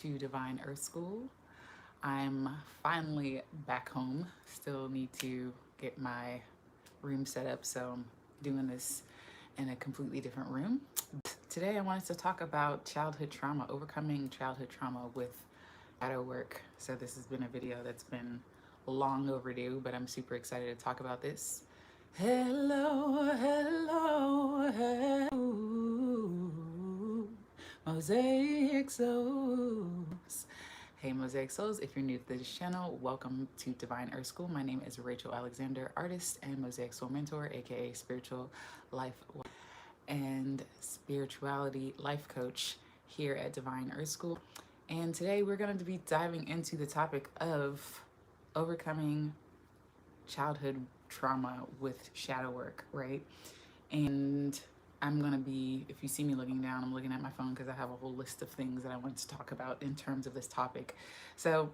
to Divine Earth School. I'm finally back home. Still need to get my room set up, so I'm doing this in a completely different room. Today, I wanted to talk about childhood trauma, overcoming childhood trauma with shadow work. So, this has been a video that's been long overdue, but I'm super excited to talk about this. Hello, hello, hello, Mosaic Souls. Hey, Mosaic Souls, if you're new to this channel, welcome to Divine Earth School. My name is Rachael Alexander, artist and Mosaic Soul mentor, aka spiritual life and spirituality life coach here at Divine Earth School. And today we're going to be diving into the topic of overcoming childhood trauma with shadow work, right? And I'm going to be, if you see me looking down, I'm looking at my phone because I have a whole list of things that I want to talk about in terms of this topic. So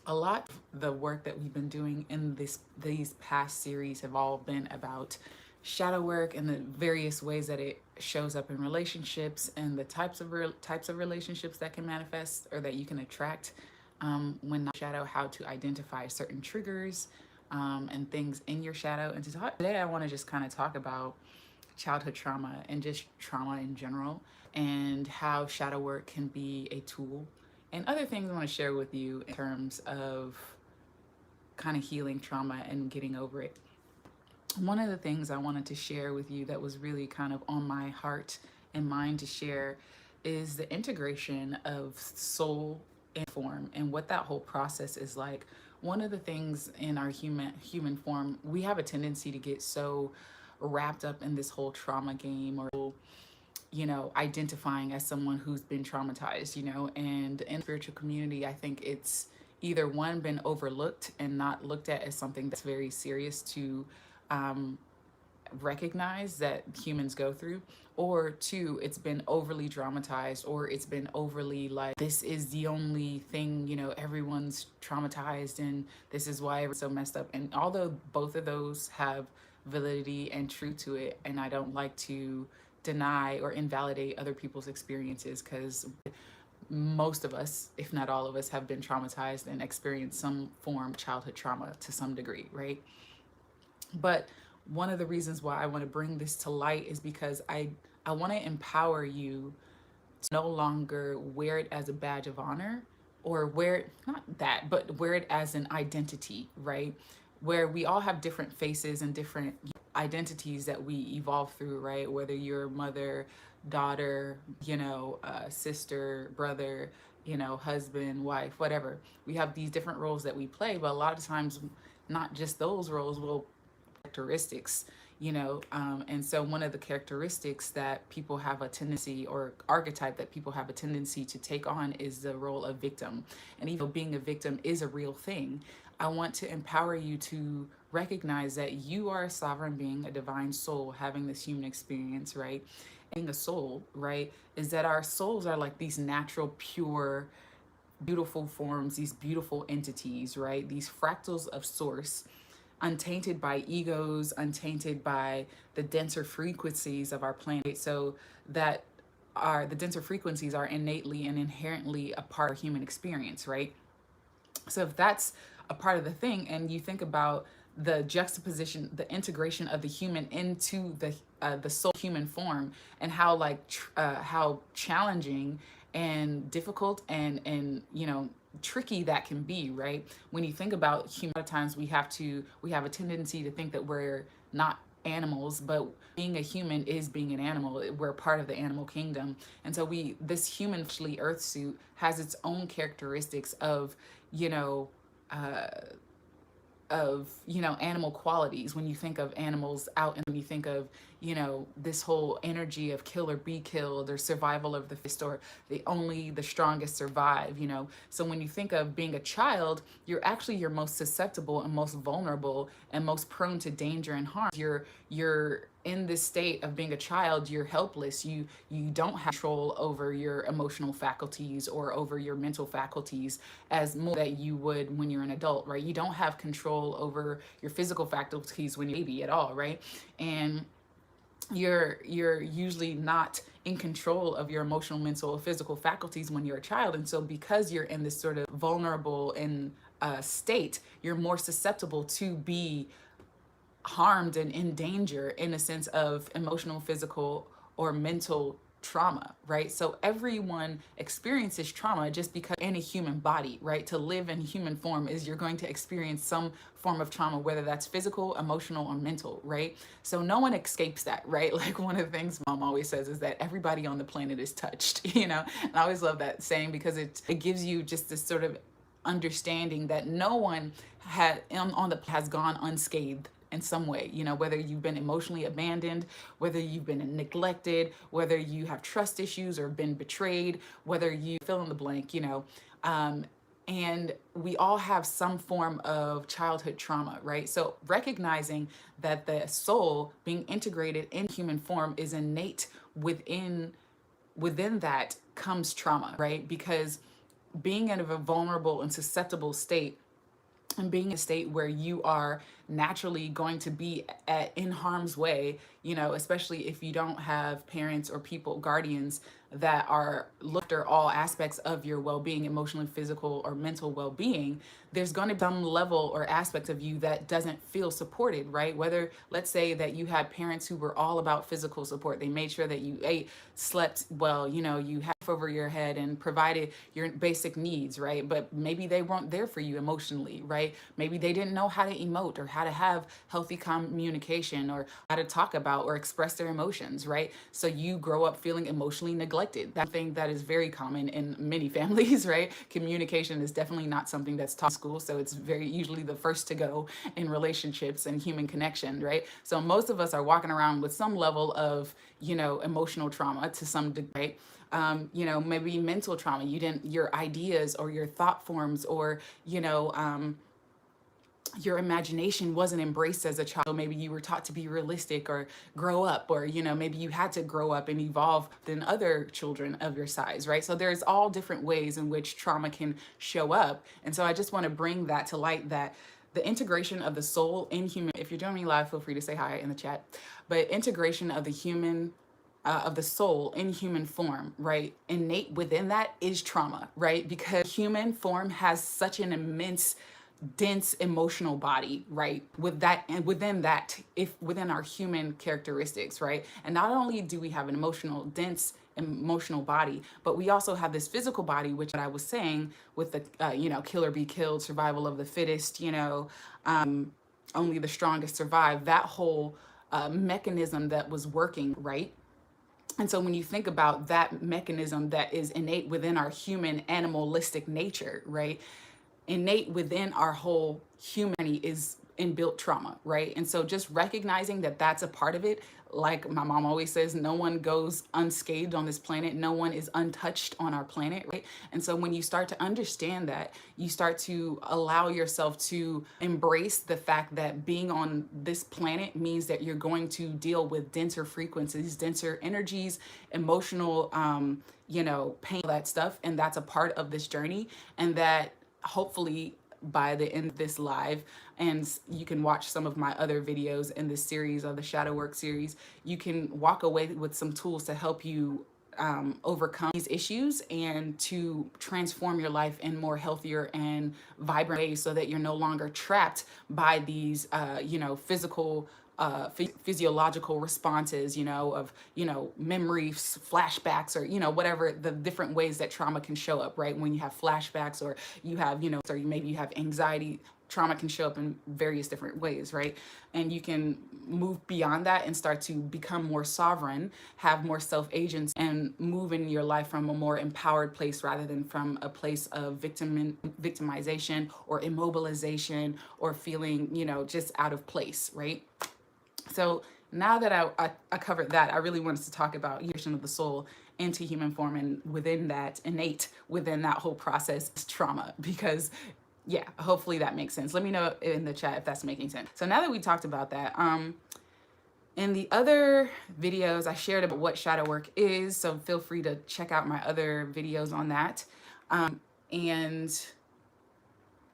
a lot of the work that we've been doing in these past series have all been about shadow work and the various ways that it shows up in relationships and the types of relationships that can manifest or that you can attract when not shadow, how to identify certain triggers and things in your shadow. And today I want to just kind of talk about childhood trauma and just trauma in general and how shadow work can be a tool and other things I want to share with you in terms of kind of healing trauma and getting over it. One of the things I wanted to share with you that was really kind of on my heart and mind to share is the integration of soul and form and what that whole process is like. One of the things in our human form, we have a tendency to get so wrapped up in this whole trauma game or identifying as someone who's been traumatized, and in the spiritual community, I think it's either one, been overlooked and not looked at as something that's very serious to recognize that humans go through, or two, it's been overly dramatized, or it's been overly like, this is the only thing, everyone's traumatized and this is why everyone's so messed up. And although both of those have validity and truth to it, and I don't like to deny or invalidate other people's experiences, because most of us, if not all of us, have been traumatized and experienced some form of childhood trauma to some degree, right? But one of the reasons why I want to bring this to light is because I want to empower you to no longer wear it as a badge of honor, or wear it, not that, but wear it as an identity, right? Where we all have different faces and different identities that we evolve through, right? Whether you're mother, daughter, sister, brother, husband, wife, whatever. We have these different roles that we play, but a lot of times, not just those roles will characteristics, and so one of the characteristics that people have a tendency, or archetype that people have a tendency to take on, is the role of victim. And even though being a victim is a real thing, I want to empower you to recognize that you are a sovereign being, a divine soul having this human experience, right? Being a soul, right, is that our souls are like these natural, pure, beautiful forms, these beautiful entities, right? These fractals of source, untainted by egos, untainted by the denser frequencies of our planet. So that the denser frequencies are innately and inherently a part of human experience, right? So if that's a part of the thing, and you think about the juxtaposition, the integration of the human into the soul human form, and how how challenging and difficult and tricky that can be, right? When you think about human, a lot of times we have a tendency to think that we're not animals, but being a human is being an animal. We're part of the animal kingdom. And so this human earth suit has its own characteristics of animal qualities. When you think of animals out, and you think of this whole energy of kill or be killed, or survival of the fittest, or the strongest survive. So when you think of being a child, you're actually your most susceptible and most vulnerable and most prone to danger and harm. You're in this state of being a child, you're helpless. You don't have control over your emotional faculties or over your mental faculties as more that you would when you're an adult, right? You don't have control over your physical faculties when you're a baby at all, right? And you're usually not in control of your emotional, mental, or physical faculties when you're a child. And so because you're in this sort of vulnerable and state, you're more susceptible to be harmed and in danger in a sense of emotional, physical, or mental trauma, right? So everyone experiences trauma just because in a human body, right? To live in human form is you're going to experience some form of trauma, whether that's physical, emotional, or mental, right? So no one escapes that, right? Like one of the things mom always says is that everybody on the planet is touched, you know? And I always love that saying because it gives you just this sort of understanding that no one on the has gone unscathed in some way, you know, whether you've been emotionally abandoned, whether you've been neglected, whether you have trust issues or been betrayed, whether you fill in the blank, you know. Um, and we all have some form of childhood trauma, right? So recognizing that the soul being integrated in human form is innate within that comes trauma, right? Because being in a vulnerable and susceptible state and being in a state where you are naturally going to be in harm's way, you know, especially if you don't have parents or people, guardians that are look after all aspects of your well-being, emotionally, physical, or mental well-being, there's going to be some level or aspect of you that doesn't feel supported, right? Whether, let's say that you had parents who were all about physical support, they made sure that you ate, slept well, you know, you had over your head and provided your basic needs, right? But maybe they weren't there for you emotionally, right? Maybe they didn't know how to emote or how to have healthy communication or how to talk about or express their emotions, right? So you grow up feeling emotionally neglected. That thing that is very common in many families, right? Communication is definitely not something that's taught in school, so it's very usually the first to go in relationships and human connection, right? So most of us are walking around with some level of, you know, emotional trauma to some degree, right? You know, maybe mental trauma. You didn't, your ideas or your thought forms or, you know, your imagination wasn't embraced as a child. Maybe you were taught to be realistic or grow up, or, you know, maybe you had to grow up and evolve than other children of your size, right? So there's all different ways in which trauma can show up. And so I just want to bring that to light, that the integration of the soul in human, if you're joining me live, feel free to say hi in the chat, but integration of the human of the soul in human form, right? Innate within that is trauma, right? Because human form has such an immense, dense emotional body, right? With that, and within that, if within our human characteristics, right? And not only do we have an emotional, dense emotional body, but we also have this physical body, which I was saying with the, you know, kill or be killed, survival of the fittest, you know, only the strongest survive, that whole mechanism that was working, right? And so when you think about that mechanism that is innate within our human animalistic nature, right? Innate within our whole humanity is inbuilt trauma, right? And so just recognizing that that's a part of it, like my mom always says, no one goes unscathed on this planet, no one is untouched on our planet, right? And so when you start to understand that, you start to allow yourself to embrace the fact that being on this planet means that you're going to deal with denser frequencies, denser energies, emotional, you know, pain, that stuff, and that's a part of this journey, and that hopefully by the end of this live, and you can watch some of my other videos in this series of the shadow work series, you can walk away with some tools to help you overcome these issues and to transform your life in more healthier and vibrant ways, so that you're no longer trapped by these you know, physiological responses, you know, of, you know, memories, flashbacks, or, you know, whatever the different ways that trauma can show up, right? When you have flashbacks, or you have, you know, or maybe you have anxiety, trauma can show up in various different ways, right? And you can move beyond that and start to become more sovereign, have more self-agency, and move in your life from a more empowered place rather than from a place of victimization or immobilization or feeling, you know, just out of place, right? So now that I covered that, I really wanted to talk about integration of the soul into human form, and within that, innate within that whole process is trauma. Because yeah, hopefully that makes sense. Let me know in the chat if that's making sense. So now that we talked about that, in the other videos I shared about what shadow work is, so feel free to check out my other videos on that. And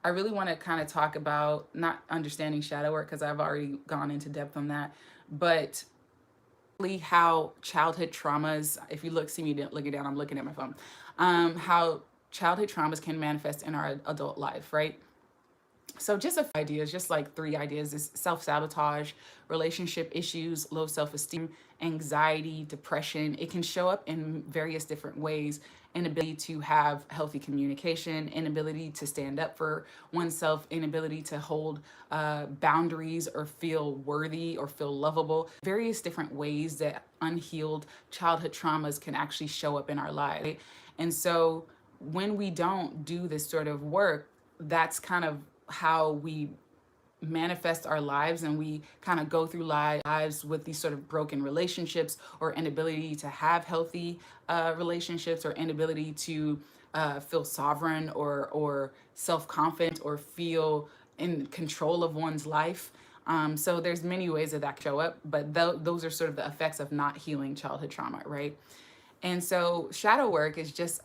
I really want to kind of talk about not understanding shadow work, because I've already gone into depth on that, but how childhood traumas, if you see me looking down, I'm looking at my phone, how childhood traumas can manifest in our adult life, right? So just a few ideas, just like 3 ideas, is self-sabotage, relationship issues, low self-esteem, anxiety, depression. It can show up in various different ways. Inability to have healthy communication, inability to stand up for oneself, inability to hold boundaries or feel worthy or feel lovable. Various different ways that unhealed childhood traumas can actually show up in our lives. Right? And so when we don't do this sort of work, that's kind of how we manifest our lives, and we kind of go through lives with these sort of broken relationships, or inability to have healthy relationships, or inability to feel sovereign or self-confident or feel in control of one's life. So there's many ways that can show up, but those are sort of the effects of not healing childhood trauma, right? And so shadow work is just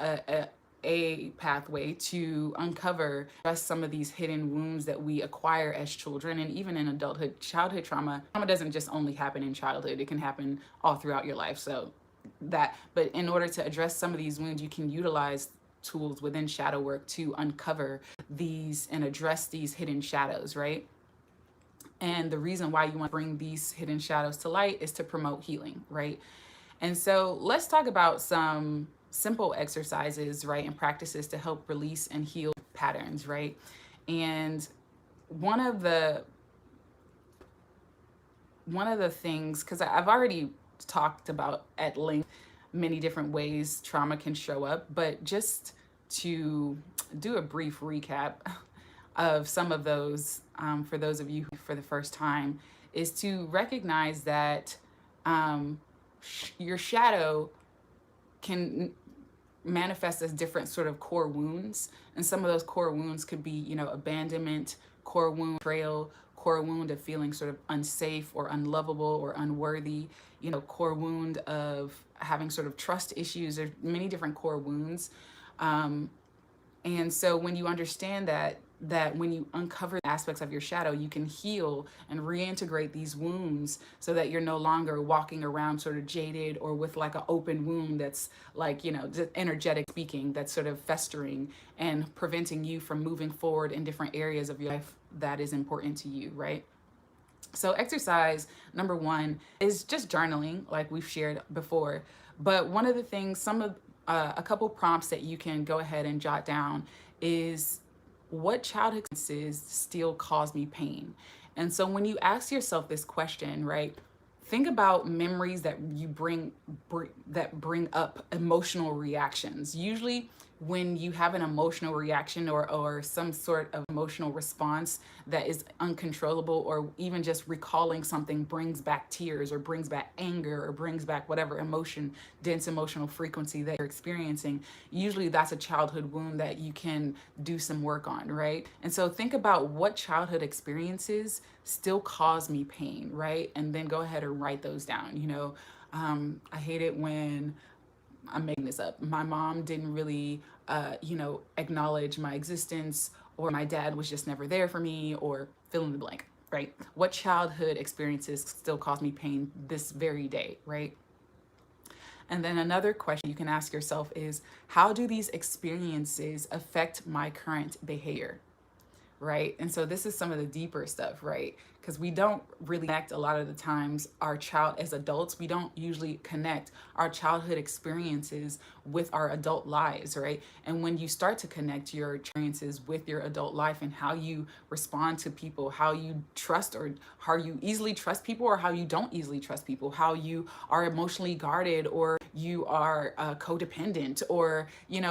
a pathway to uncover just some of these hidden wounds that we acquire as children and even in adulthood. Childhood trauma doesn't just only happen in childhood, it can happen all throughout your life. But in order to address some of these wounds, you can utilize tools within shadow work to uncover these and address these hidden shadows, right? And the reason why you want to bring these hidden shadows to light is to promote healing, right? And so let's talk about some simple exercises, right, and practices to help release and heal patterns, right? And one of the things, because I've already talked about at length many different ways trauma can show up, but just to do a brief recap of some of those, for those of you for the first time, is to recognize that your shadow can manifest as different sort of core wounds. And some of those core wounds could be, abandonment, core wound, betrayal, core wound of feeling sort of unsafe or unlovable or unworthy, core wound of having sort of trust issues. There's many different core wounds. And so when you understand that when you uncover aspects of your shadow, you can heal and reintegrate these wounds so that you're no longer walking around sort of jaded or with like an open wound that's like, just energetic speaking, that's sort of festering and preventing you from moving forward in different areas of your life that is important to you, right? So exercise number 1 is just journaling, like we've shared before. But one of the things, a couple prompts that you can go ahead and jot down is, what childhood experiences still cause me pain? And so when you ask yourself this question, right, think about memories that you bring up emotional reactions. Usually when you have an emotional reaction or some sort of emotional response that is uncontrollable, or even just recalling something brings back tears or brings back anger or brings back whatever emotion, dense emotional frequency that you're experiencing, usually that's a childhood wound that you can do some work on, right? And so think about what childhood experiences still cause me pain, right? And then go ahead and write those down. I hate it when, I'm making this up, my mom didn't really, acknowledge my existence, or my dad was just never there for me, or fill in the blank, right? What childhood experiences still cause me pain this very day, right? And then another question you can ask yourself is, how do these experiences affect my current behavior? Right? And so this is some of the deeper stuff, right? Because we don't really connect a lot of the times as adults, we don't usually connect our childhood experiences with our adult lives, right? And when you start to connect your experiences with your adult life and how you respond to people, how you trust, or how you easily trust people, or how you don't easily trust people, how you are emotionally guarded, or you are codependent, or,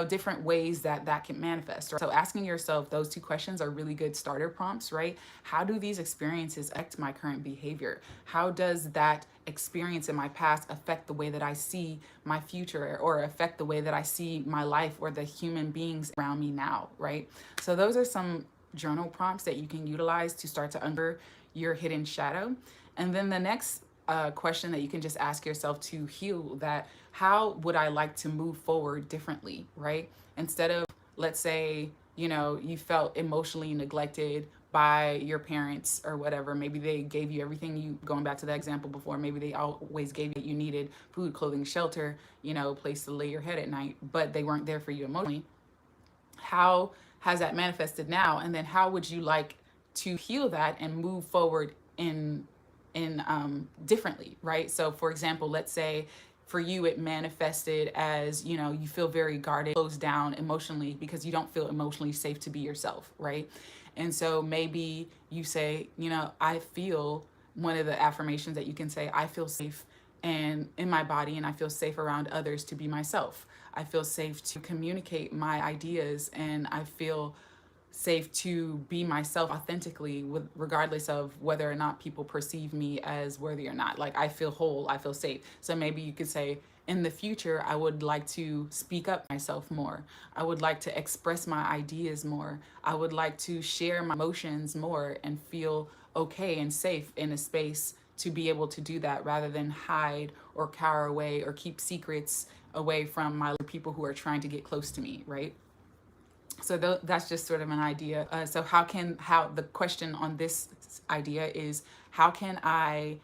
different ways that can manifest. Right? So asking yourself those 2 questions are really good starter prompts, right? How do these experiences affect my current behavior? How does that experience in my past affect the way that I see my future, or affect the way that I see my life or the human beings around me now, right? So those are some journal prompts that you can utilize to start to uncover your hidden shadow. And then the next question that you can just ask yourself to heal that, how would I like to move forward differently, right? Instead of, let's say, you felt emotionally neglected by your parents or whatever. Maybe they gave you everything, you going back to that example before, maybe they always gave you what you needed: food, clothing, shelter, you know, a place to lay your head at night, but they weren't there for you emotionally. How has that manifested now? And then how would you like to heal that and move forward in differently, right? So for example, let's say for you it manifested as, you know, you feel very guarded, closed down emotionally because you don't feel emotionally safe to be yourself, right? And so maybe you say, you know, I feel, one of the affirmations that you can say, I feel safe and in my body, and I feel safe around others to be myself. I feel safe to communicate my ideas, and I feel safe to be myself authentically, with regardless of whether or not people perceive me as worthy or not. Like, I feel whole, I feel safe. So maybe you could say, in the future, I would like to speak up myself more. I would like to express my ideas more. I would like to share my emotions more and feel okay and safe in a space to be able to do that, rather than hide or cower away or keep secrets away from my people who are trying to get close to me, right? So that's just sort of an idea. So how the question on this idea is, how can I,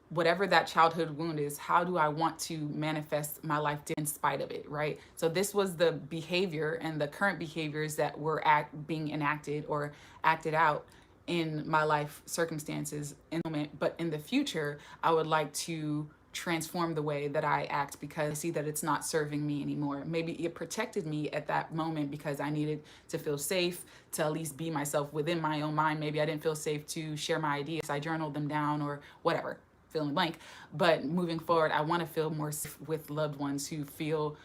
whatever that childhood wound is, how do I want to manifest my life in spite of it, right? So this was the behavior and the current behaviors that were being enacted or acted out in my life circumstances in the moment. But in the future, I would like to transform the way that I act because I see that it's not serving me anymore. Maybe it protected me at that moment because I needed to feel safe to at least be myself within my own mind. Maybe I didn't feel safe to share my ideas. I journaled them down or whatever, fill in the blank. But moving forward, I want to feel more safe with loved ones who feel,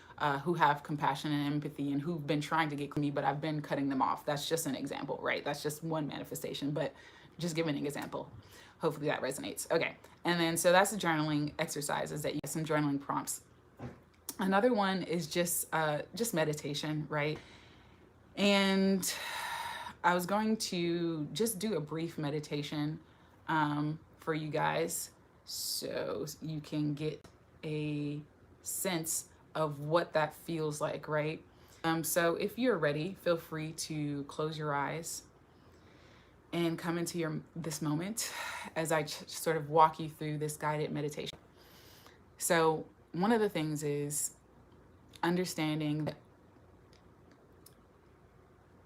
who have compassion and empathy and who've been trying to get me, but I've been cutting them off. That's just an example, right? That's just one manifestation, but just giving an example. Hopefully that resonates. Okay. And then, so that's the journaling exercises that you get, some journaling prompts. Another one is just meditation, right? And I was going to just do a brief meditation for you guys so you can get a sense of what that feels like, right? So if you're ready, feel free to close your eyes and come into this moment as I sort of walk you through this guided meditation. So one of the things is understanding that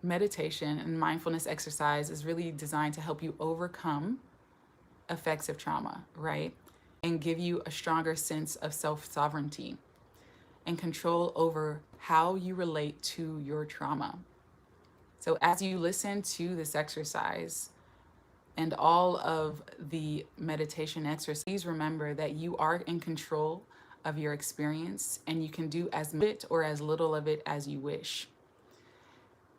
meditation and mindfulness exercise is really designed to help you overcome effects of trauma, right? And give you a stronger sense of self-sovereignty and control over how you relate to your trauma. So as you listen to this exercise and all of the meditation exercises, please remember that you are in control of your experience and you can do as much or as little of it as you wish.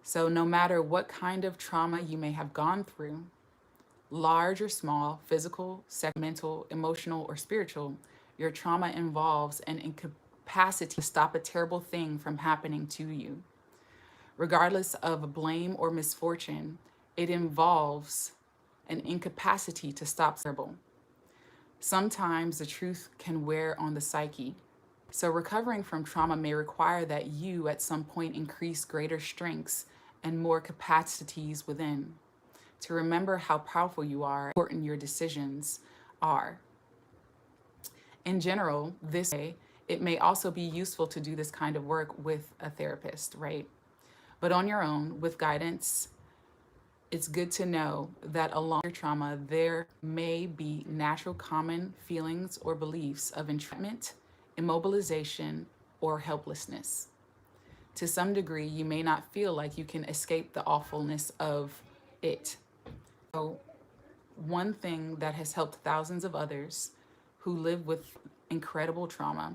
So no matter what kind of trauma you may have gone through, large or small, physical, mental, emotional, or spiritual, your trauma involves an incapacity to stop a terrible thing from happening to you. Regardless of blame or misfortune, it involves an incapacity to stop terrible. Sometimes the truth can wear on the psyche. So recovering from trauma may require that you at some point increase greater strengths and more capacities within to remember how powerful you are, how important your decisions are. In general, this way, it may also be useful to do this kind of work with a therapist, right? But on your own, with guidance, it's good to know that along your trauma, there may be natural common feelings or beliefs of entrapment, immobilization, or helplessness. To some degree, you may not feel like you can escape the awfulness of it. So, one thing that has helped thousands of others who live with incredible trauma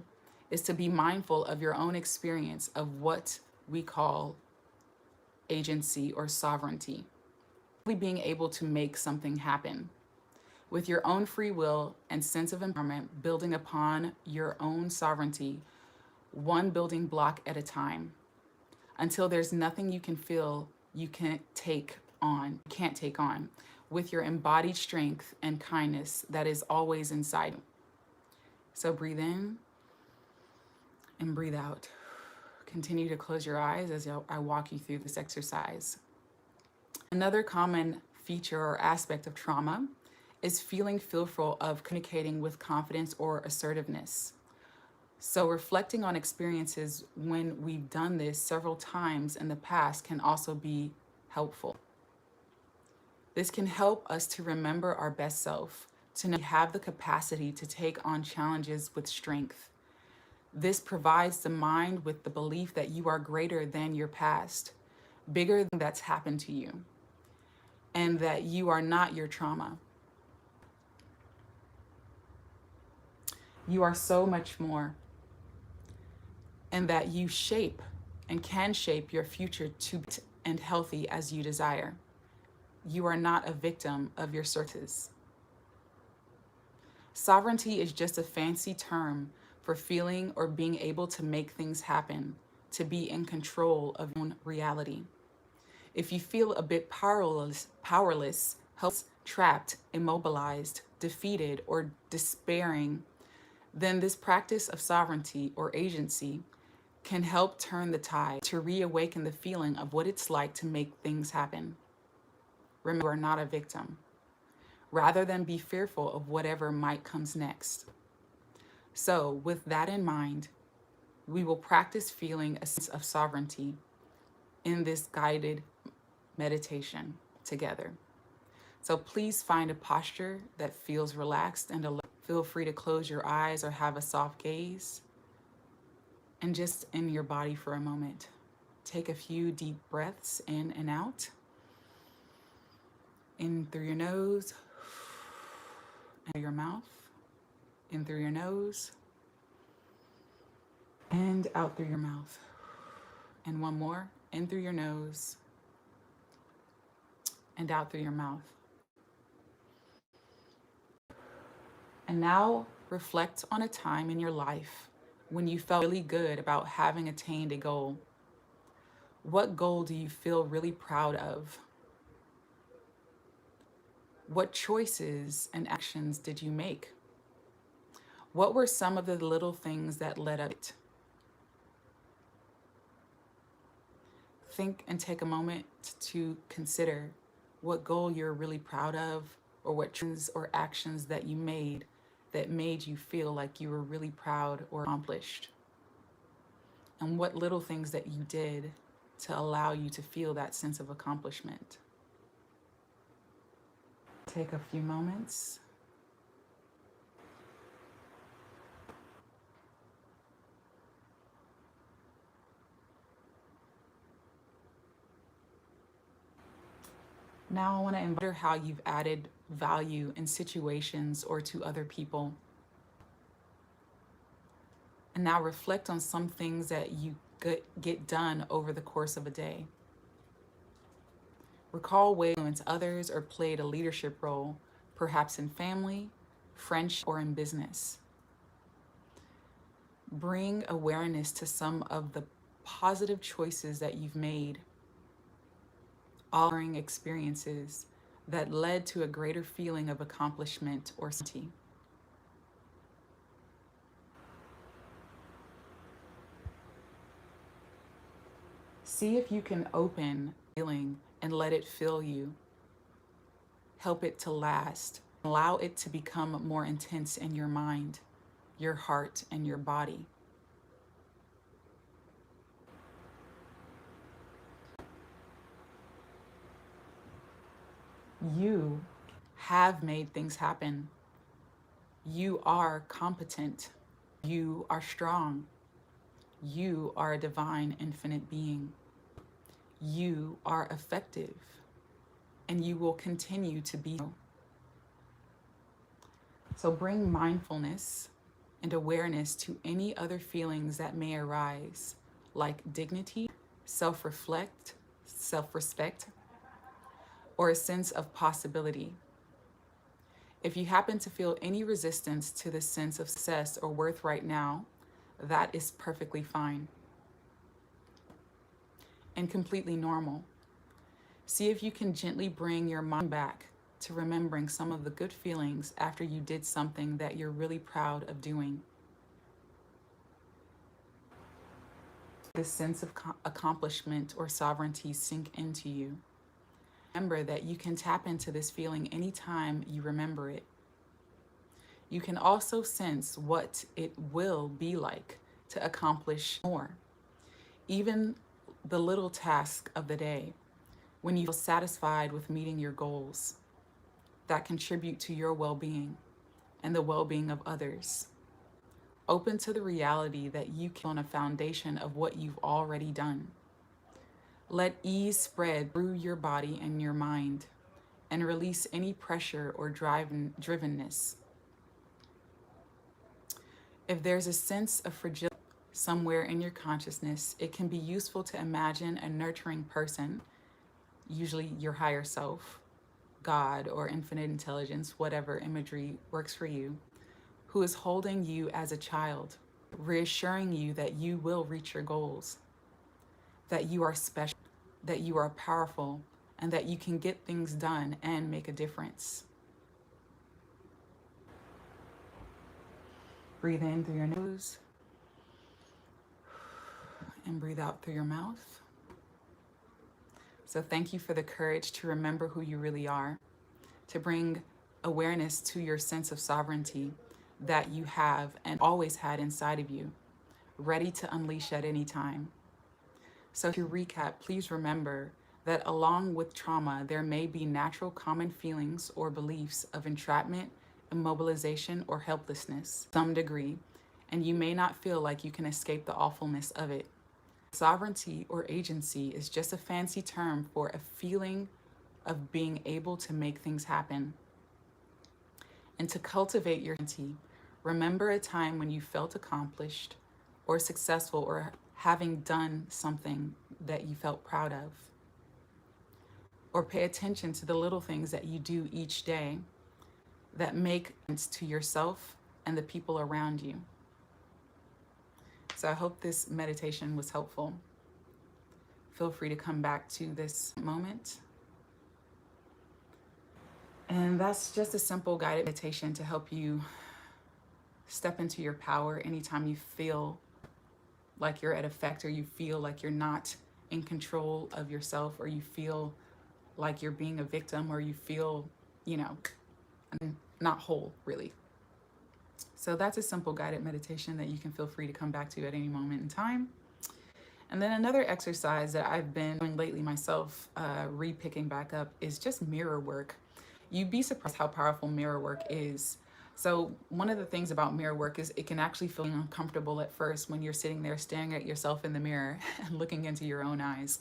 is to be mindful of your own experience of what we call agency or sovereignty. Being able to make something happen with your own free will and sense of empowerment, building upon your own sovereignty, one building block at a time, until there's nothing you can feel you can't take on, with your embodied strength and kindness that is always inside you. So breathe in and breathe out. Continue to close your eyes as I walk you through this exercise. Another common feature or aspect of trauma is feeling fearful of communicating with confidence or assertiveness. So, reflecting on experiences when we've done this several times in the past can also be helpful. This can help us to remember our best self, to know we have the capacity to take on challenges with strength. This provides the mind with the belief that you are greater than your past, bigger than that's happened to you, and that you are not your trauma. You are so much more, and that you shape and can shape your future to be and healthy as you desire. You are not a victim of your circumstances. Sovereignty is just a fancy term for feeling or being able to make things happen, to be in control of your own reality. If you feel a bit powerless, helpless, trapped, immobilized, defeated, or despairing, then this practice of sovereignty or agency can help turn the tide to reawaken the feeling of what it's like to make things happen. Remember, you are not a victim, rather than be fearful of whatever might comes next. So, with that in mind, we will practice feeling a sense of sovereignty in this guided meditation together. So please find a posture that feels relaxed and alert. Feel free to close your eyes or have a soft gaze and just in your body for a moment. Take a few deep breaths in and out. In through your nose, and your mouth. In through your nose, and out through your mouth. And one more, in through your nose, and out through your mouth. And now reflect on a time in your life when you felt really good about having attained a goal. What goal do you feel really proud of? What choices and actions did you make? What were some of the little things that led up to it? Think and take a moment to consider what goal you're really proud of, or what choices or actions that you made that made you feel like you were really proud or accomplished. And what little things that you did to allow you to feel that sense of accomplishment. Take a few moments. Now I want to wonder how you've added value in situations or to other people. And now reflect on some things that you get done over the course of a day. Recall ways you influenced others or played a leadership role, perhaps in family, friendship, or in business. Bring awareness to some of the positive choices that you've made, all during experiences that led to a greater feeling of accomplishment or certainty. See if you can open feeling and let it fill you. Help it to last. Allow it to become more intense in your mind, your heart, and your body. You have made things happen. You are competent. You are strong. You are a divine, infinite being. You are effective, and you will continue to be so. So bring mindfulness and awareness to any other feelings that may arise, like dignity, self-respect, or a sense of possibility. If you happen to feel any resistance to the sense of success or worth right now, that is perfectly fine and completely normal. See if you can gently bring your mind back to remembering some of the good feelings after you did something that you're really proud of doing. This sense of accomplishment or sovereignty sink into you. Remember that you can tap into this feeling anytime you remember it. You can also sense what it will be like to accomplish more. Even the little task of the day, when you feel satisfied with meeting your goals that contribute to your well-being and the well-being of others. Open to the reality that you can on a foundation of what you've already done. Let ease spread through your body and your mind and release any pressure or drivenness. If there's a sense of fragility somewhere in your consciousness, it can be useful to imagine a nurturing person, usually your higher self, God, or infinite intelligence, whatever imagery works for you, who is holding you as a child, reassuring you that you will reach your goals, that you are special, that you are powerful, and that you can get things done and make a difference. Breathe in through your nose and breathe out through your mouth. So thank you for the courage to remember who you really are, to bring awareness to your sense of sovereignty that you have and always had inside of you, ready to unleash at any time. So to recap, please remember that along with trauma, there may be natural common feelings or beliefs of entrapment, immobilization, or helplessness, to some degree, and you may not feel like you can escape the awfulness of it. Sovereignty or agency is just a fancy term for a feeling of being able to make things happen. And to cultivate your agency, remember a time when you felt accomplished or successful or having done something that you felt proud of. Or pay attention to the little things that you do each day that make sense to yourself and the people around you. So I hope this meditation was helpful. Feel free to come back to this moment. And that's just a simple guided meditation to help you step into your power anytime you feel like you're at effect, or you feel like you're not in control of yourself, or you feel like you're being a victim, or you feel, not whole, really. So that's a simple guided meditation that you can feel free to come back to at any moment in time. And then another exercise that I've been doing lately myself, re-picking back up, is just mirror work. You'd be surprised how powerful mirror work is. So one of the things about mirror work is it can actually feel uncomfortable at first when you're sitting there staring at yourself in the mirror and looking into your own eyes.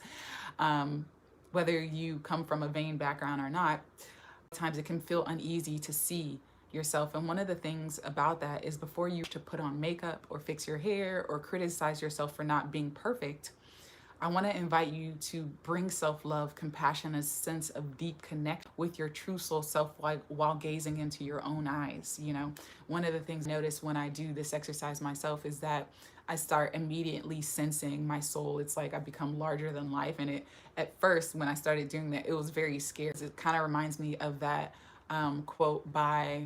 Whether you come from a vain background or not, times it can feel uneasy to see yourself. And one of the things about that is before you to put on makeup or fix your hair or criticize yourself for not being perfect, I want to invite you to bring self-love, compassion, a sense of deep connect with your true soul self while gazing into your own eyes. One of the things I notice when I do this exercise myself is that I start immediately sensing my soul. It's like I become larger than life. And at first, when I started doing that, it was very scary. It kind of reminds me of that quote by,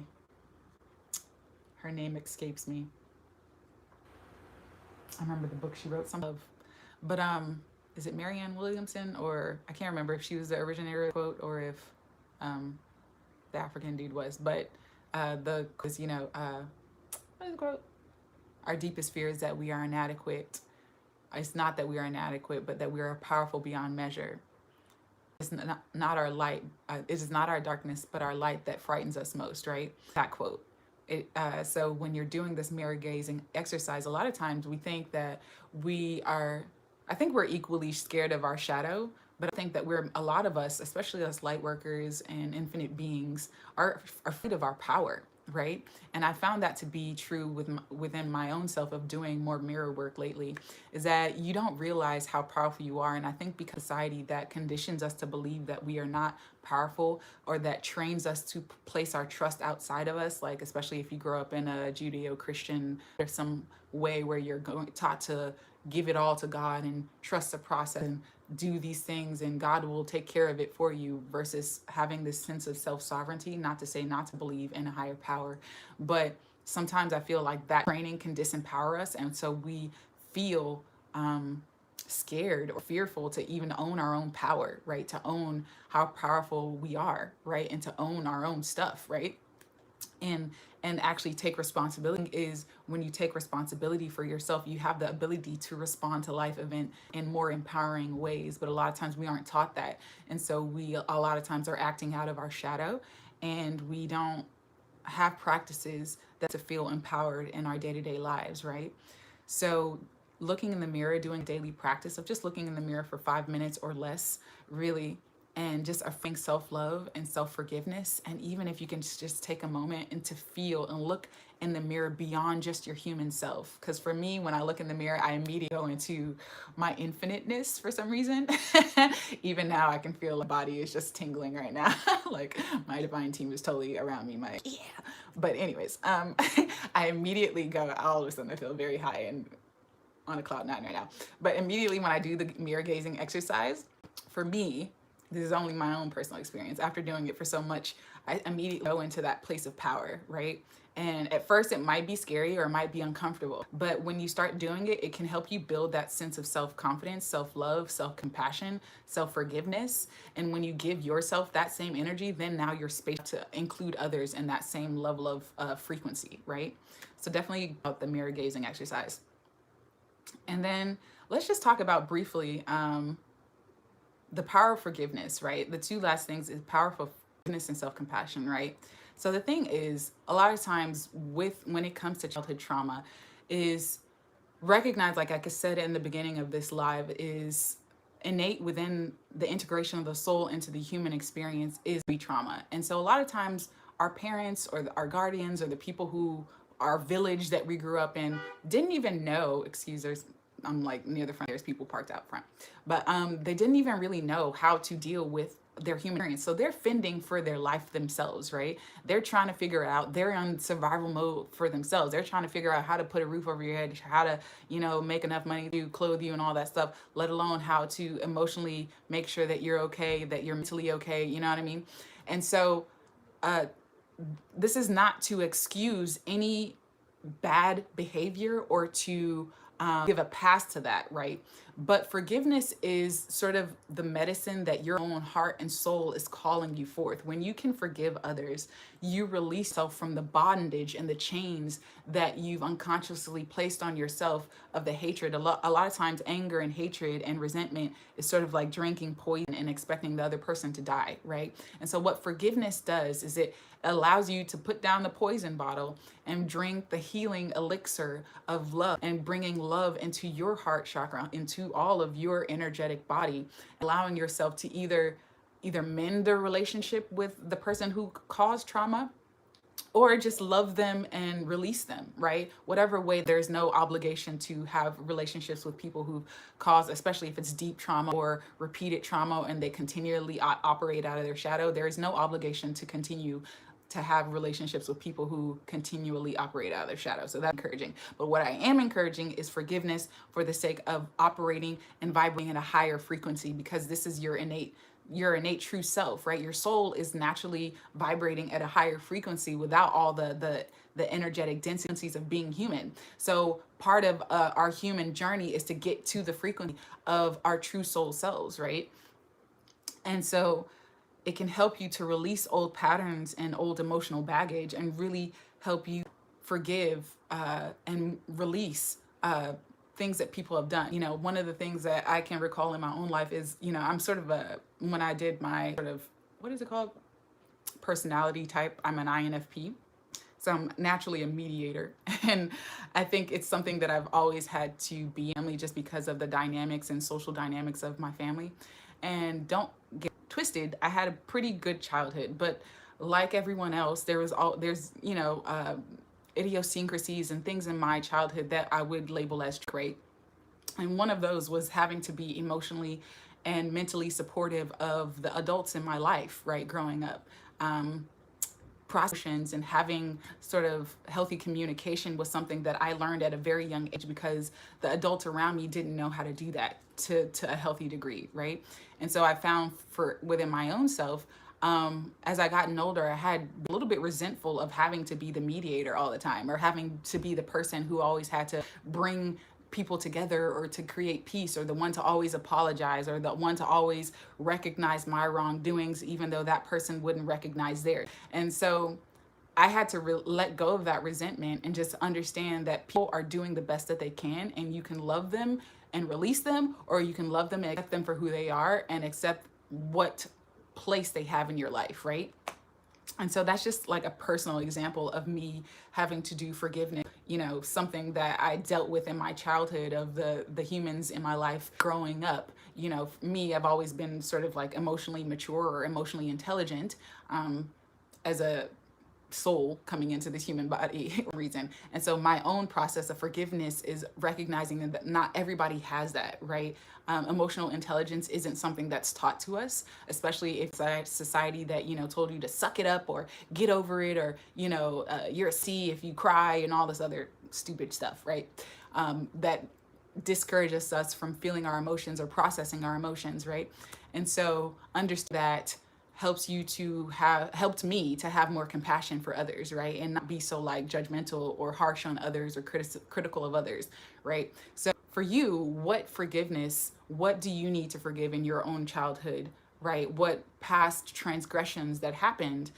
her name escapes me. I remember the book she wrote, some of, but is it Marianne Williamson, or I can't remember if she was the originator of the quote or if the African dude was, but the what is the quote? Our deepest fear is that we are inadequate. It's not that we are inadequate, but that we are powerful beyond measure. It's not our light. It is not our darkness, but our light that frightens us most, right? That quote. So when you're doing this mirror gazing exercise, a lot of times we think that I think we're equally scared of our shadow, but I think that a lot of us, especially us light workers and infinite beings, are afraid of our power, right? And I found that to be true within my own self of doing more mirror work lately, is that you don't realize how powerful you are. And I think because society that conditions us to believe that we are not powerful, or that trains us to place our trust outside of us, like especially if you grow up in a Judeo-Christian, there's some way where you're taught to give it all to God and trust the process and do these things and God will take care of it for you, versus having this sense of self-sovereignty. Not to say not to believe in a higher power, but sometimes I feel like that training can disempower us, and so we feel scared or fearful to even own our own power, right? To own how powerful we are, right? And to own our own stuff, right? and and actually take responsibility. Is when you take responsibility for yourself, you have the ability to respond to life event in more empowering ways. But a lot of times we aren't taught that, and so we a lot of times are acting out of our shadow, and we don't have practices that to feel empowered in our day-to-day lives, right? So looking in the mirror, doing daily practice of just looking in the mirror for 5 minutes or less, really, and just affirming self-love and self-forgiveness. And even if you can just take a moment and to feel and look in the mirror beyond just your human self. Because for me, when I look in the mirror, I immediately go into my infiniteness for some reason. Even now I can feel the body is just tingling right now. Like my divine team is totally around me. My yeah. But anyways, I immediately go, all of a sudden I feel very high and on a cloud nine right now. But immediately when I do the mirror gazing exercise, for me, this is only my own personal experience. After doing it for so much, I immediately go into that place of power, right? And at first it might be scary or it might be uncomfortable, but when you start doing it, it can help you build that sense of self-confidence, self-love, self-compassion, self-forgiveness. And when you give yourself that same energy, then now you're space to include others in that same level of frequency, right? So definitely about the mirror gazing exercise. And then let's just talk about briefly the power of forgiveness, right? The two last things is powerful forgiveness and self-compassion, right? So the thing is, a lot of times when it comes to childhood trauma, is recognize, like I said in the beginning of this live, is innate within the integration of the soul into the human experience is trauma. And so a lot of times our parents or our guardians or the people who our village that we grew up in didn't even know, I'm like near the front, there's people parked out front, but they didn't even really know how to deal with their human experience. So they're fending for their life themselves, right? They're trying to figure out, they're on survival mode for themselves. They're trying to figure out how to put a roof over your head, how to, make enough money to clothe you and all that stuff, let alone how to emotionally make sure that you're okay, that you're mentally okay, you know what I mean? And so this is not to excuse any bad behavior or to give a pass to that, right? But forgiveness is sort of the medicine that your own heart and soul is calling you forth. When you can forgive others, you release yourself from the bondage and the chains that you've unconsciously placed on yourself of the hatred. A lot of times anger and hatred and resentment is sort of like drinking poison and expecting the other person to die, right? And so what forgiveness does is it allows you to put down the poison bottle and drink the healing elixir of love, and bringing love into your heart chakra, into all of your energetic body, allowing yourself to either mend the relationship with the person who caused trauma, or just love them and release them, right? Whatever way. There's no obligation to have relationships with people who cause, especially if it's deep trauma or repeated trauma and they continually operate out of their shadow. There is no obligation to continue to have relationships with people who continually operate out of their shadow. So that's encouraging. But what I am encouraging is forgiveness for the sake of operating and vibrating at a higher frequency, because this is your innate true self, right? Your soul is naturally vibrating at a higher frequency without all the energetic densities of being human. So part of our human journey is to get to the frequency of our true soul selves, right? And so it can help you to release old patterns and old emotional baggage, and really help you forgive and release things that people have done. One of the things that I can recall in my own life is, I'm sort of when I did my sort of, what is it called? Personality type, I'm an INFP. So I'm naturally a mediator. And I think it's something that I've always had to be, only just because of the dynamics and social dynamics of my family. And don't get twisted, I had a pretty good childhood, but like everyone else, there's idiosyncrasies and things in my childhood that I would label as great. And one of those was having to be emotionally and mentally supportive of the adults in my life, right, growing up. Processions and having sort of healthy communication was something that I learned at a very young age, because the adults around me didn't know how to do that to a healthy degree, right? And so I found within my own self, as I gotten older, I had a little bit resentful of having to be the mediator all the time, or having to be the person who always had to bring people together, or to create peace, or the one to always apologize, or the one to always recognize my wrongdoings, even though that person wouldn't recognize theirs. And so I had to let go of that resentment and just understand that people are doing the best that they can, and you can love them and release them, or you can love them and accept them for who they are and accept what place they have in your life, right? And so that's just like a personal example of me having to do forgiveness, you know, something that I dealt with in my childhood of the humans in my life growing up. You know, me, I've always been sort of like emotionally mature or emotionally intelligent as a soul coming into this human body reason. And so my own process of forgiveness is recognizing that not everybody has that, right? Emotional intelligence isn't something that's taught to us, especially if society that, you know, told you to suck it up or get over it, or, you know, you're a C if you cry and all this other stupid stuff, right? That discourages us from feeling our emotions or processing our emotions, right? And so understand that helped me to have more compassion for others, right? And not be so like judgmental or harsh on others or critical of others, right? So for you, what do you need to forgive in your own childhood, right? What past transgressions that happened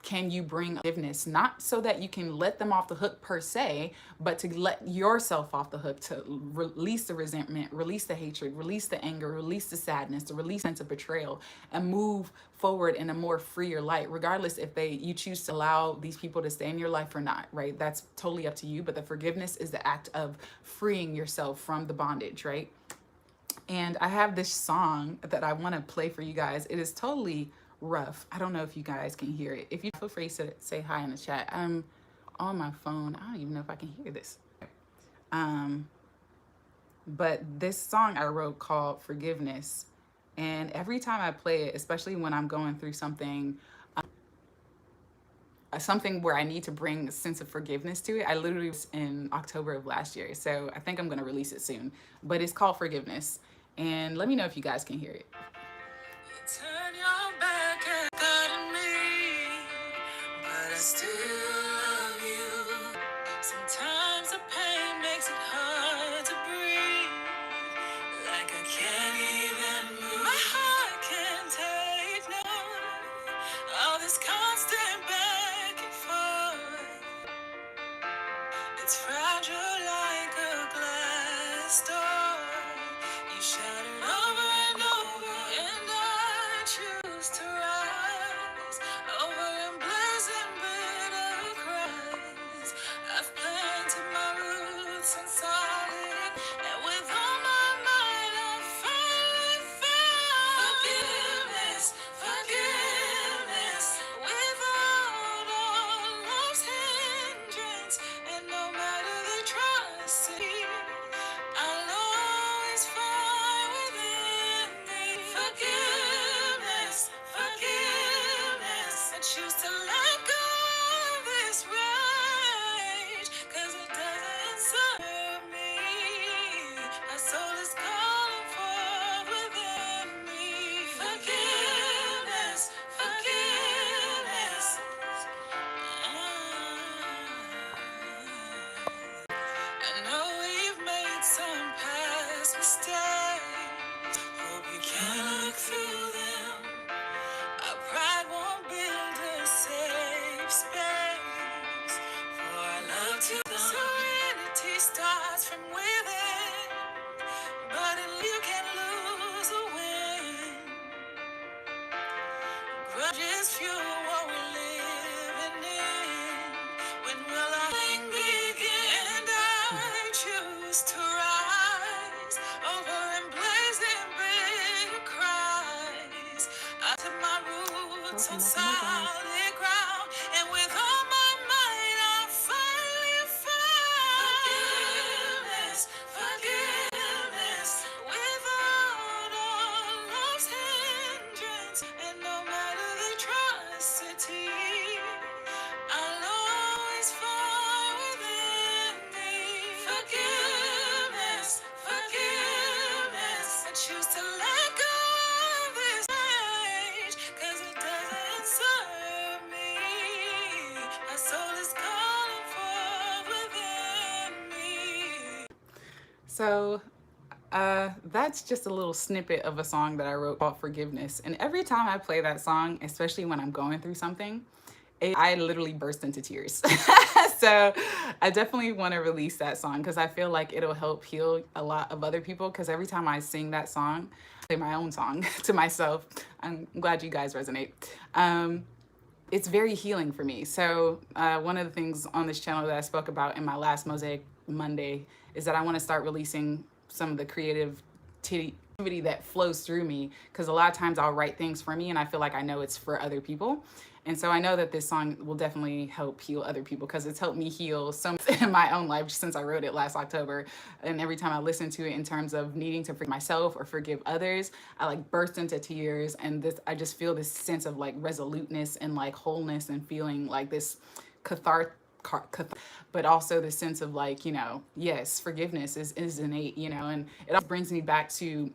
can you bring forgiveness, not so that you can let them off the hook per se, but to let yourself off the hook, to release the resentment, release the hatred, release the anger, release the sadness, the release sense of betrayal, and move forward in a more freer light, regardless if you choose to allow these people to stay in your life or not, right? That's totally up to you, but the forgiveness is the act of freeing yourself from the bondage, right? And I have this song that I want to play for you guys. It is totally rough. I don't know if you guys can hear it. If you feel free to say hi in the chat. I'm on my phone. I don't even know if I can hear this. But this song I wrote called Forgiveness. And every time I play it, especially when I'm going through something where I need to bring a sense of forgiveness to it, I literally was in October of last year. So I think I'm going to release it soon. But it's called Forgiveness. And let me know if you guys can hear it. Turn your back and got me, but I still love you. Sometimes the pain makes it hard to breathe, like I can't even move. My heart can't take no, all this constant back and forth. It's fragile like a glass door. You shattered over and over, and I choose to rise over emblazoned bitter cries. I've planted my roots in solid, and with all my might I finally found forgiveness, forgiveness, without all love's hindrance, and no matter the atrocity, I'll always find within me forgiveness, forgiveness. I choose to let go of this rage, 'cause it doesn't serve me. My soul is calling for within me forgiveness, forgiveness. I know we've made some past mistakes. Hope you can look through them. Our pride won't build a safe space for our love to the serenity starts from within, but you can lose a win. Grudges fuel what we're living in. When will our thing begin? And I choose to rise over emblazoned bitter cries. I took my roots on solid ground, and with all my might I finally found forgiveness, forgiveness, without all love's hindrance, and no matter the atrocity, I'll always find within me forgiveness, forgiveness. I choose to let go of this rage, 'cause it doesn't serve me. So that's just a little snippet of a song that I wrote called Forgiveness. And every time I play that song, especially when I'm going through something, I literally burst into tears. So I definitely want to release that song because I feel like it'll help heal a lot of other people. Because every time I sing that song, play my own song to myself, I'm glad you guys resonate. It's very healing for me. So one of the things on this channel that I spoke about in my last Mosaic Monday is that I want to start releasing some of the creativity that flows through me, because a lot of times I'll write things for me and I feel like I know it's for other people. And so I know that this song will definitely help heal other people because it's helped me heal so much in my own life since I wrote it last October. And every time I listen to it in terms of needing to forgive myself or forgive others, I like burst into tears. And I just feel this sense of like resoluteness and like wholeness and feeling like this but also the sense of like, yes, forgiveness is innate, and it also brings me back to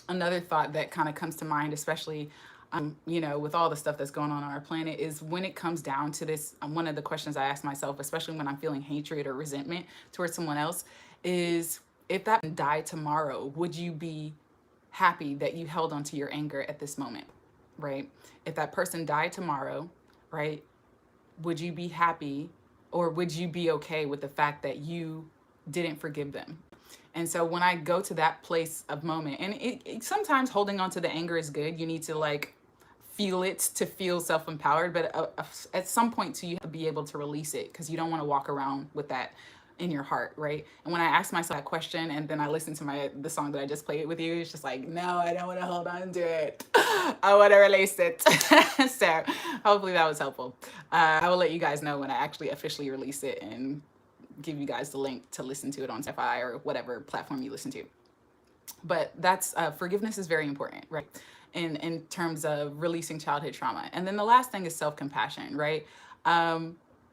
another thought that kind of comes to mind, especially with all the stuff that's going on our planet, is when it comes down to this, one of the questions I ask myself, especially when I'm feeling hatred or resentment towards someone else, is if that person died tomorrow, would you be happy that you held on to your anger at this moment, right? If that person died tomorrow, right, would you be happy or would you be okay with the fact that you didn't forgive them? And so when I go to that place of moment, and it sometimes holding on to the anger is good. You need to like feel it to feel self-empowered, but at some point too, you have to be able to release it because you don't want to walk around with that in your heart, right? And when I ask myself that question and then I listen to the song that I just played with you, it's just like, no, I don't want to hold on to it. I want to release it. So hopefully that was helpful. I will let you guys know when I actually officially release it and give you guys the link to listen to it on Spotify or whatever platform you listen to. But that's forgiveness is very important, right? In terms of releasing childhood trauma. And then the last thing is self-compassion, right?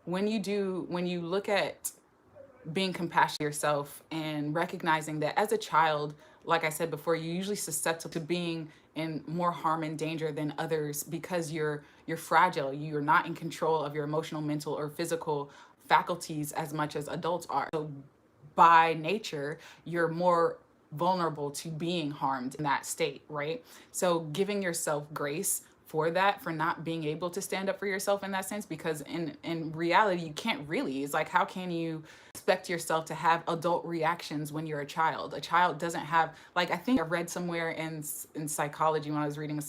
When you look at being compassionate to yourself and recognizing that as a child, like I said before, you're usually susceptible to being in more harm and danger than others because you're fragile. You're not in control of your emotional, mental, or physical faculties as much as adults are. So by nature, you're more vulnerable to being harmed in that state, right? So giving yourself grace for that, for not being able to stand up for yourself in that sense, because in reality, you can't really. It's like, how can you expect yourself to have adult reactions when you're a child? A child doesn't have, like, I think I read somewhere in psychology when I was reading a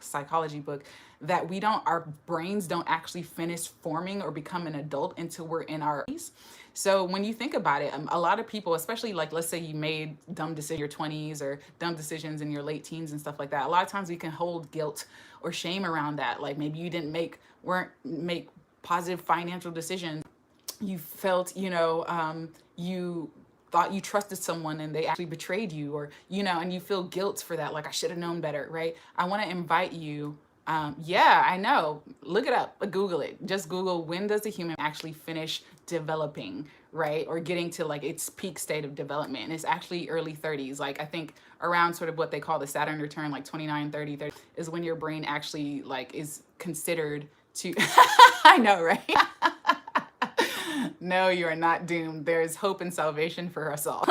psychology book, that our brains don't actually finish forming or become an adult until we're in our 80s. So when you think about it, a lot of people, especially like, let's say you made dumb decisions in your 20s or dumb decisions in your late teens and stuff like that. A lot of times we can hold guilt or shame around that. Like maybe you weren't make positive financial decisions. You felt, you thought you trusted someone and they actually betrayed you, or, and you feel guilt for that. Like, I should have known better, right? I want to invite you. Yeah, I know. Look it up, Google it. Just Google, when does the human actually finish developing, right? Or getting to like its peak state of development. And it's actually early 30s. Like, I think around sort of what they call the Saturn return, like 29, 30 is when your brain actually like is considered to, I know, right? No, you are not doomed. There's hope and salvation for us all.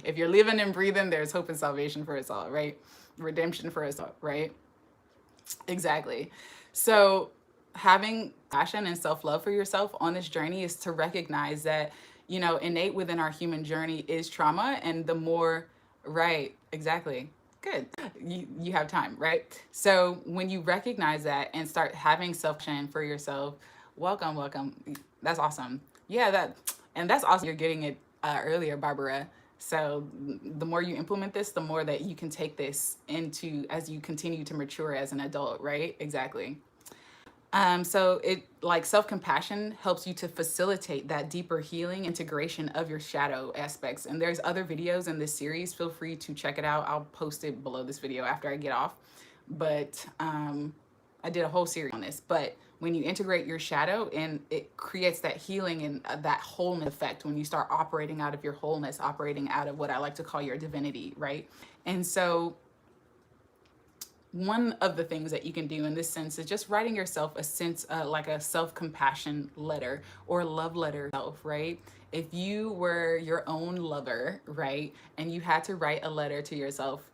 If you're living and breathing, there's hope and salvation for us all, right? Redemption for us all, right? Exactly. So having passion and self-love for yourself on this journey is to recognize that, innate within our human journey is trauma. And the more, right, exactly. Good. You have time, right? So when you recognize that and start having self-compassion for yourself, welcome. That's awesome. Yeah, that's awesome. You're getting it earlier, Barbara. So the more you implement this, the more that you can take this into as you continue to mature as an adult, right? Exactly. So it like self-compassion helps you to facilitate that deeper healing integration of your shadow aspects. And there's other videos in this series. Feel free to check it out. I'll post it below this video after I get off. But I did a whole series on this. But when you integrate your shadow, and it creates that healing and that wholeness effect when you start operating out of your wholeness, operating out of what I like to call your divinity, right? And so one of the things that you can do in this sense is just writing yourself a sense, like a self-compassion letter or love letter self, right? If you were your own lover, right, and you had to write a letter to yourself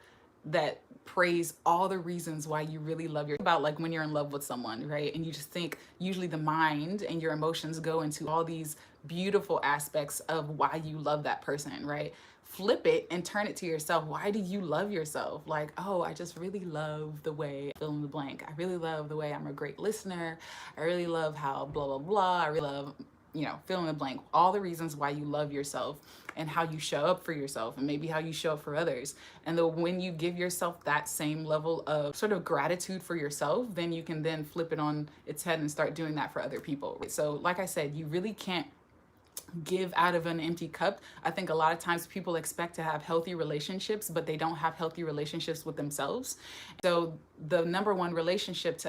that praise all the reasons why you really love your about like when you're in love with someone, right? And you just think usually the mind and your emotions go into all these beautiful aspects of why you love that person, right? Flip it and turn it to yourself. Why do you love yourself? Like, oh, I just really love the way I fill in the blank. I really love the way I'm a great listener. I really love how blah blah blah. I really love, you know, fill in the blank. All the reasons why you love yourself and how you show up for yourself and maybe how you show up for others. And then when you give yourself that same level of sort of gratitude for yourself, then you can then flip it on its head and start doing that for other people. So like I said, you really can't give out of an empty cup. I think a lot of times people expect to have healthy relationships, but they don't have healthy relationships with themselves. So the number one relationship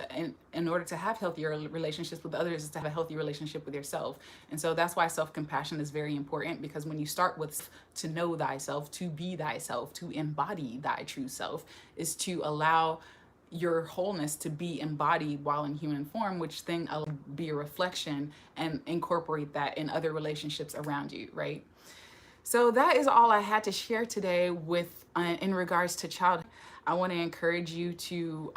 in order to have healthier relationships with others is to have a healthy relationship with yourself. And so that's why self-compassion is very important, because when you start with to know thyself, to be thyself, to embody thy true self, is to allow your wholeness to be embodied while in human form, which then will be a reflection and incorporate that in other relationships around you, right? So that is all I had to share today with in regards to childhood. I want to encourage you to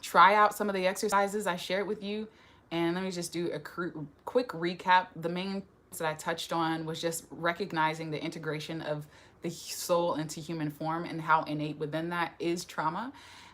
try out some of the exercises I shared with you. And let me just do a quick recap. The main things that I touched on was just recognizing the integration of the soul into human form and how innate within that is trauma.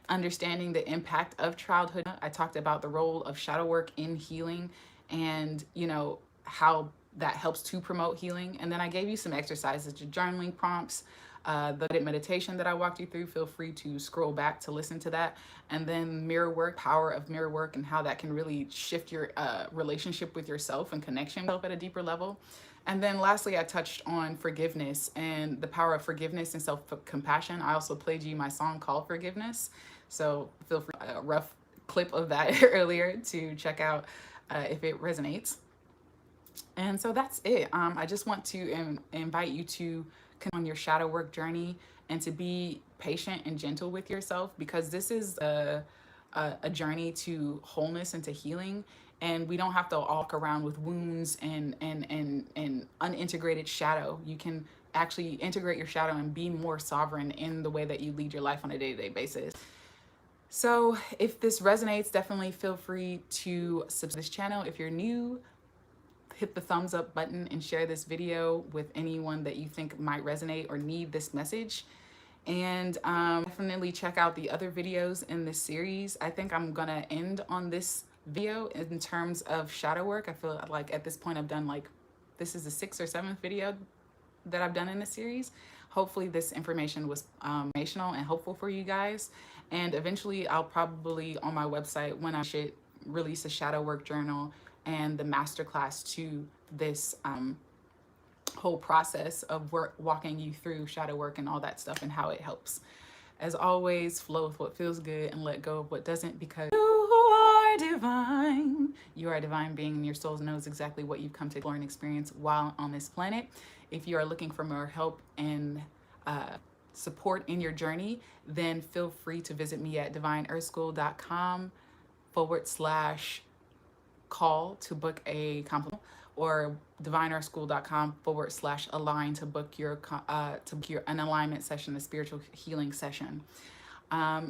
Understanding the impact of childhood. I talked about the role of shadow work in healing and, you know, how that helps to promote healing. And then I gave you some exercises, journaling prompts, the meditation that I walked you through. Feel free to scroll back to listen to that. And then mirror work, power of mirror work, and how that can really shift your relationship with yourself and connection with yourself at a deeper level. And then lastly, I touched on forgiveness and the power of forgiveness and self-compassion. I also played you my song called Forgiveness. So feel free, a rough clip of that earlier to check out if it resonates. And so that's it. I just want to invite you to continue on your shadow work journey and to be patient and gentle with yourself, because this is a journey to wholeness and to healing. And we don't have to walk around with wounds and unintegrated shadow. You can actually integrate your shadow and be more sovereign in the way that you lead your life on a day-to-day basis. So if this resonates, definitely feel free to subscribe to this channel. If you're new, hit the thumbs up button and share this video with anyone that you think might resonate or need this message. And definitely check out the other videos in this series. I think I'm gonna end on this video in terms of shadow work. I feel like at this point I've done this is the 6th or 7th video that I've done in this series. Hopefully this information was informational and helpful for you guys. And eventually I'll probably on my website, when I should release a shadow work journal and the masterclass to this whole process of walking you through shadow work and all that stuff and how it helps. As always, flow with what feels good and let go of what doesn't, because you are divine. You are a divine being, and your soul knows exactly what you've come to explore and experience while on this planet. If you are looking for more help and support in your journey, then feel free to visit me at divineearthschool.com/call to book a consult, or divineearthschool.com/align to book your an alignment session, a spiritual healing session.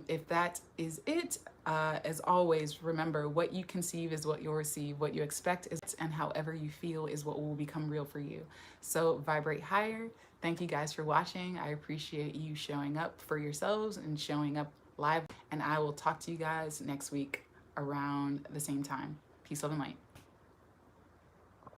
If that is it, as always, remember, what you conceive is what you'll receive, what you expect is, and however you feel is what will become real for you. So vibrate higher. Thank you guys for watching. I appreciate you showing up for yourselves and showing up live, and I will talk to you guys next week around the same time. Peace, love, and light.